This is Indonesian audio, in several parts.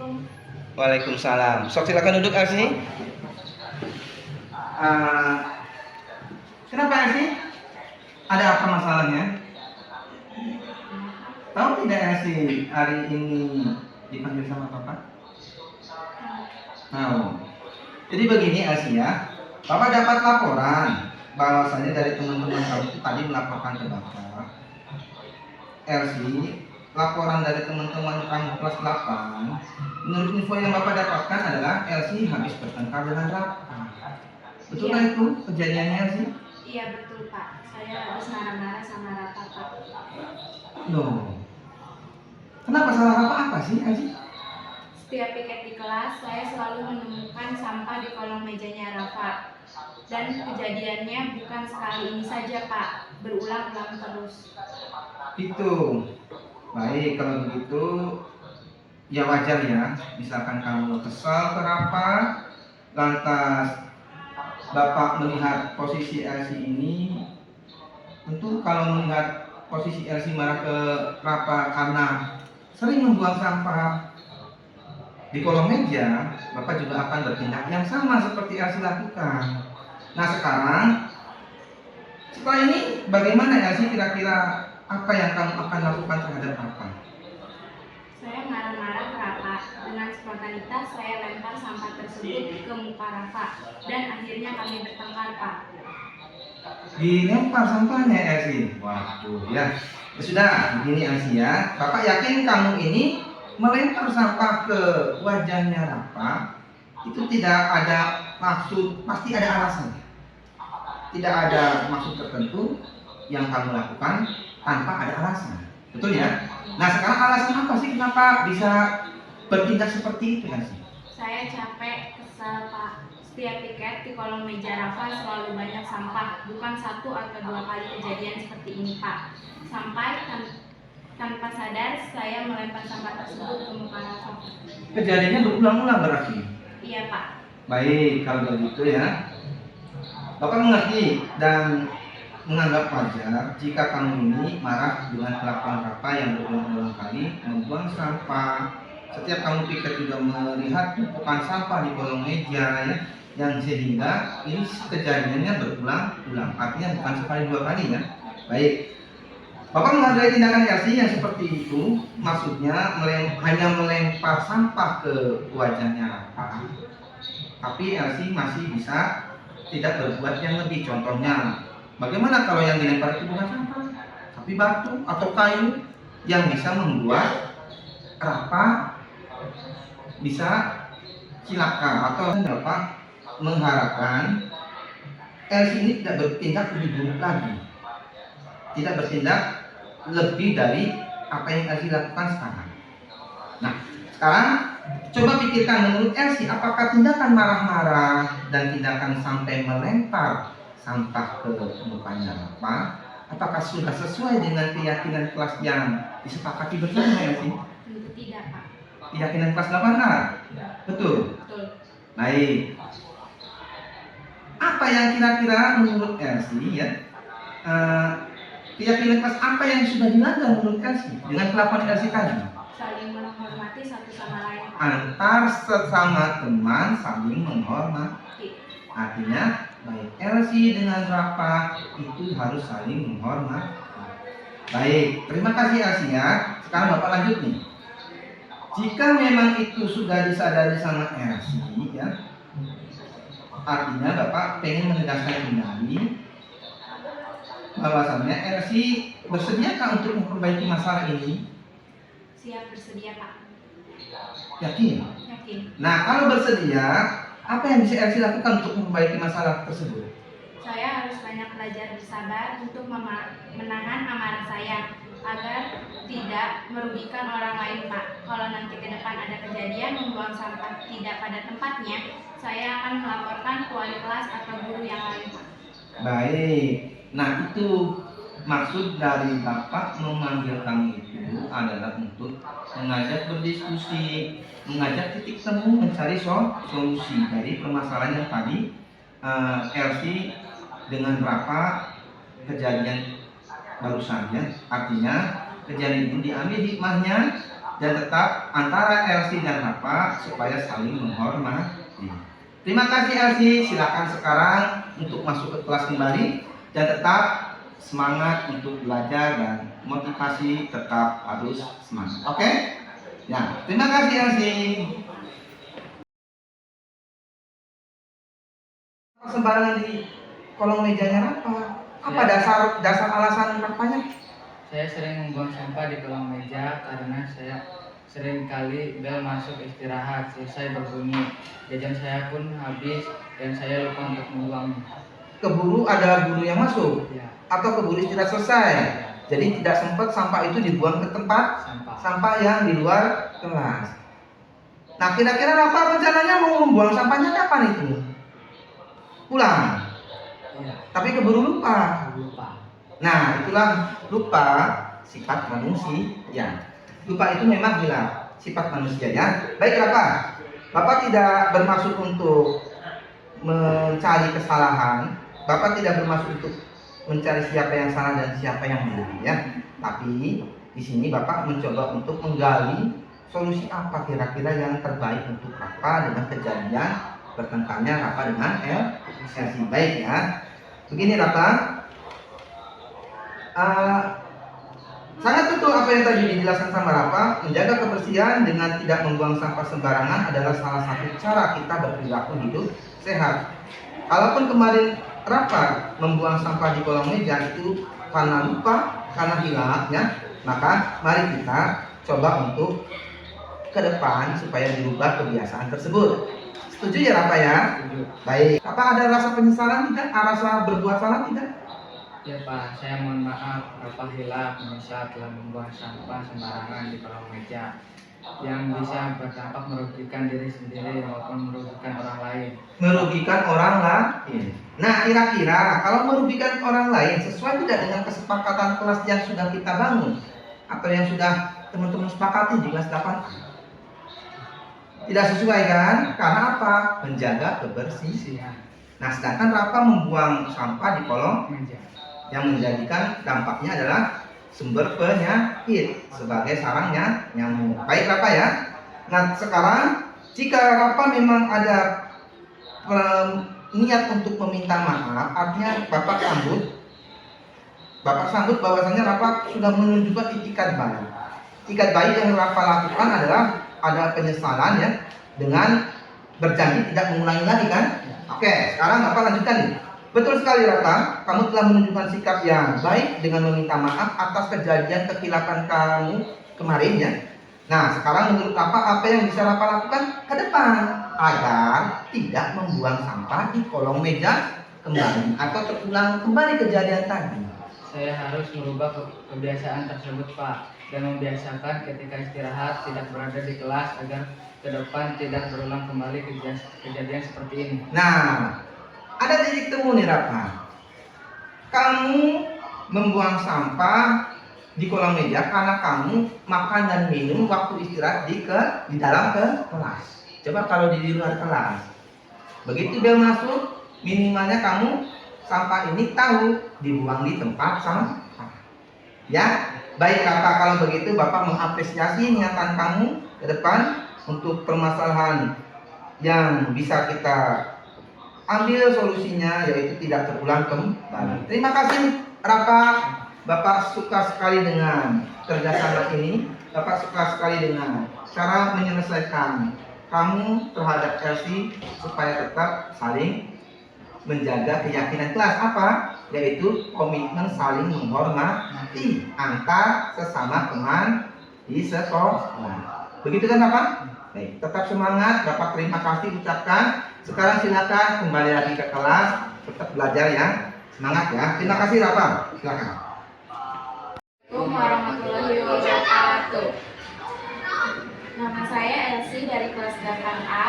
Assalamualaikum. Waalaikumsalam. Sok silakan duduk Elsie. Kenapa Elsie? Ada apa masalahnya? Tahu tidak Elsie hari ini dipanggil sama Papa? Tahu. Jadi begini Elsie ya, Papa dapat laporan bahwasanya dari teman-teman kamu itu tadi melaporkan ke Bapak. Elsie, laporan dari teman-teman kamu kelas 8, menurut info yang Bapak dapatkan adalah Elsie habis bertengkar dengan Rafa. Betulkah Iya. itu kejadiannya Elsie? Iya betul Pak, saya habis marah-marah sama Rafa Pak. Loh, kenapa salah Rafa apa sih Elsie? Setiap piket di kelas, saya selalu menemukan sampah di kolong mejanya Rafa. Dan kejadiannya bukan sekali ini saja Pak, berulang-ulang terus. Itu. Baik, kalau begitu ya wajar ya, misalkan kamu kesal ke Rafa, lantas Bapak melihat posisi Elsie ini, tentu kalau melihat posisi Elsie marah ke Rafa karena sering membuang sampah di kolong meja, Bapak juga akan bertindak yang sama seperti Elsie lakukan. Nah sekarang, setelah ini bagaimana Elsie, kira-kira apa yang kamu akan lakukan terhadap Rafa? Saya marah-marah ke Rafa. Dengan spontanitas saya lempar sampah tersebut ke muka Rafa. Dan akhirnya kami bertengkar Pak. Dilempar sampahnya Elsie. Waduh ya. Ya sudah, begini Elsie ya. Bapak yakin kamu ini melempar sampah ke wajahnya Rafa itu tidak ada maksud, pasti ada alasan. Tidak ada maksud tertentu yang kamu lakukan tanpa ada alasan. Betul ya? Nah sekarang alasan apa sih kenapa bisa bertindak seperti itu Elsie? Saya capek, kesal Pak. Setiap piket di kolong meja Rafa selalu banyak sampah. Bukan satu atau dua kali kejadian seperti ini Pak. Sampai tanpa sadar saya melempar sampah tersebut ke muka Rafa. Kejadiannya berulang-ulang berarti? Iya Pak. Baik, kalau begitu ya, Bapak mengerti dan menganggap wajar jika kamu ini marah dengan kelakuan Rafa yang berulang-ulang kali membuang sampah. Setiap kamu pikir juga melihat tumpukan sampah di kolong meja ya, yang sehingga ini kejadiannya berulang-ulang. Artinya bukan sekali dua kali ya. Baik. Bapak menghargai tindakan Elsie yang seperti itu, maksudnya hanya melempar sampah ke wajahnya Rafa. Tapi Elsie masih bisa tidak berbuat yang lebih. Contohnya, bagaimana kalau yang dilempar itu bukan sampah, tapi batu atau kayu yang bisa membuat Rafa bisa cilaka, atau Bapak mengharapkan Elsie ini tidak bertindak lebih buruk lagi, tidak bertindak lebih dari apa yang Elsie lakukan sekarang. Nah, sekarang coba pikirkan menurut Elsie, apakah tindakan marah-marah dan tindakan sampai melempar sampah ke mukanya Rafa, apakah sudah sesuai dengan keyakinan kelas yang disepakati bersama Elsie? Tentu tidak Pak. Keyakinan kelas 8A? Betul? Betul. Baik. Apa yang kira-kira menurut Elsie ya? Keyakinan kelas apa yang sudah dilanggar menurut Elsie dengan kelakuan Elsie tadi? Saling menghormati satu sama lain Pak. Antar sesama teman saling menghormati. Artinya baik Elsie dengan Rafa itu harus saling menghormati. Baik, terima kasih Elsie ya. Sekarang Bapak lanjut nih. Jika memang itu sudah disadari sama Elsie ya, artinya Bapak pengen menegaskan kembali bahwasannya Elsie bersediakah untuk memperbaiki masalah ini? Siap bersedia Pak. Yakin? Yakin. Nah, kalau bersedia, apa yang bisa Elsie lakukan untuk memperbaiki masalah tersebut? Saya harus banyak belajar bersabar untuk menahan amarah saya agar tidak merugikan orang lain Pak. Kalau nanti ke depan ada kejadian membuang sampah tidak pada tempatnya, saya akan melaporkan ke wali kelas atau guru yang lain Pak. Baik. Nah, itu maksud dari Bapak memanggil kamu itu adalah untuk mengajak berdiskusi, mengajak titik temu, mencari solusi dari permasalahan yang tadi Elsie dengan Rafa kejadian baru saja. Artinya kejadian ini diambil hikmahnya dan tetap antara Elsie dan Rafa supaya saling menghormati. Terima kasih Elsie, silakan sekarang untuk masuk ke kelas kembali dan tetap semangat untuk belajar dan motivasi tetap harus semangat. Oke? Ya, terima kasih Elsie. Sembarangan di kolong mejanya Rafa. Apa dasar alasan Rafanya? Saya sering membuang sampah di kolong meja karena saya sering kali bel masuk istirahat, selesai berbunyi. Jajan saya pun habis dan saya lupa untuk membuangnya. Keburu ada guru yang masuk Ya, atau keburu istirahat selesai. Jadi tidak sempat sampah itu dibuang ke tempat sampah yang di luar kelas. Nah, kira-kira Rafa rencananya mau membuang sampahnya kapan itu? Pulang. Ya, Tapi keburu lupa. lupa. Nah, itulah lupa sifat manusia. Lupa itu memang hilang sifat manusia ya. Baik Rafa, Bapak tidak bermaksud untuk mencari kesalahan. Bapak tidak bermaksud untuk mencari siapa yang salah dan siapa yang benar ya. Tapi di sini Bapak mencoba untuk menggali solusi apa kira-kira yang terbaik untuk Rafa dengan kejadian bertengkarnya Rafa dengan Elsie. Baik ya. Begini Rafa, sangat betul apa yang tadi dijelaskan sama Rafa. Menjaga kebersihan dengan tidak membuang sampah sembarangan adalah salah satu cara kita berperilaku hidup sehat. Kalaupun kemarin Rafa membuang sampah di kolong meja itu karena lupa, karena hilangnya, maka mari kita coba untuk ke depan supaya dirubah kebiasaan tersebut. Setuju ya Rafa ya? Setuju. Baik. Apa ada rasa penyesalan tidak? Rasa berbuat salah tidak? Ya Pak, saya mohon maaf, Bapak hilaf menyesal telah membuang sampah sembarangan di kolong meja yang bisa berdampak merugikan diri sendiri maupun merugikan orang lain. Merugikan orang lain. Nah, kira-kira kalau merugikan orang lain sesuai tidak dengan kesepakatan kelas yang sudah kita bangun atau yang sudah teman-teman sepakati di kelas 8? Tidak sesuai kan? Karena apa? Menjaga kebersihan. Nah, sedangkan Rafa membuang sampah di kolong Meja. yang menjadikan dampaknya adalah sumber penyakit sebagai sarangnya nyamuk. Baik Rafa ya. Nah, sekarang jika Rafa memang ada niat untuk meminta maaf, artinya Bapak sambut bahwasanya Rafa sudah menunjukkan itikat baik. Itikat baik yang Rafa lakukan adalah ada penyesalan ya, dengan berjanji tidak mengulangi lagi kan? Oke, sekarang Rafa lanjutkan nih. Betul sekali Rafa, kamu telah menunjukkan sikap yang baik dengan meminta maaf atas kejadian kekhilafan kamu kemarin ya. Nah, sekarang menurut Rafa apa yang bisa Rafa lakukan ke depan agar tidak membuang sampah di kolong meja kembali atau terulang kembali kejadian tadi? Saya harus merubah kebiasaan tersebut Pak, dan membiasakan ketika istirahat tidak berada di kelas agar ke depan tidak berulang kembali kejadian seperti ini. Nah, ada titik temu nih Rafa. Kamu membuang sampah di kolong meja karena kamu makan dan minum waktu istirahat di dalam kelas. Coba kalau di luar kelas, begitu bel masuk, minimalnya kamu sampah ini tahu dibuang di tempat sampah. Ya, baik Rafa, kalau begitu Bapak mengapresiasi niatan kamu ke depan untuk permasalahan yang bisa kita ambil solusinya, yaitu tidak terulang kembali. Terima kasih Rafa. Bapak suka sekali dengan kerjasama ini. Bapak suka sekali dengan cara menyelesaikan kamu terhadap Elsie supaya tetap saling menjaga keyakinan kelas. Apa? Yaitu komitmen saling menghormati antar sesama teman di sekolah. Begitu kan Bapak? Baik, tetap semangat. Bapak terima kasih ucapkan. Sekarang silakan kembali lagi ke kelas, tetap belajar ya. Semangat ya. Terima kasih Rafa. Silakan. Assalamualaikum warahmatullahi wabarakatuh. Nama saya Elsie dari kelas 8A.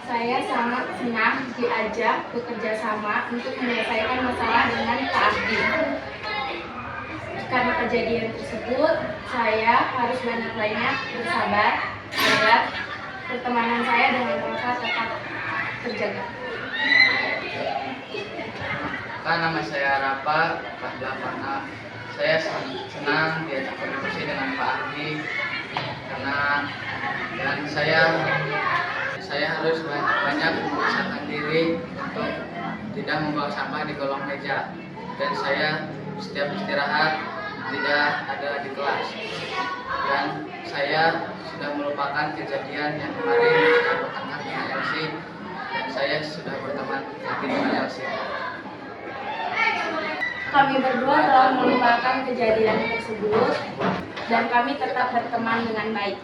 Saya sangat senang diajak bekerja sama untuk menyelesaikan masalah dengan Pak Abdi. Karena kejadian tersebut, saya harus banyak-banyak bersabar agar pertemanan saya dengan Rafa tetap terjaga. Kan nama saya Rafa, kelas 8A. Saya senang diajak berdiskusi dengan Pak Ardi karena dan saya harus banyak memaksakan diri untuk tidak membawa sampah di kolong meja, dan saya setiap istirahat tidak ada di kelas, dan saya sudah melupakan kejadian yang kemarin saya bertengkar dengan Elsie, dan saya sudah berteman lagi dengan Elsie. Kami berdua telah melupakan kejadian tersebut dan kami tetap berteman dengan baik.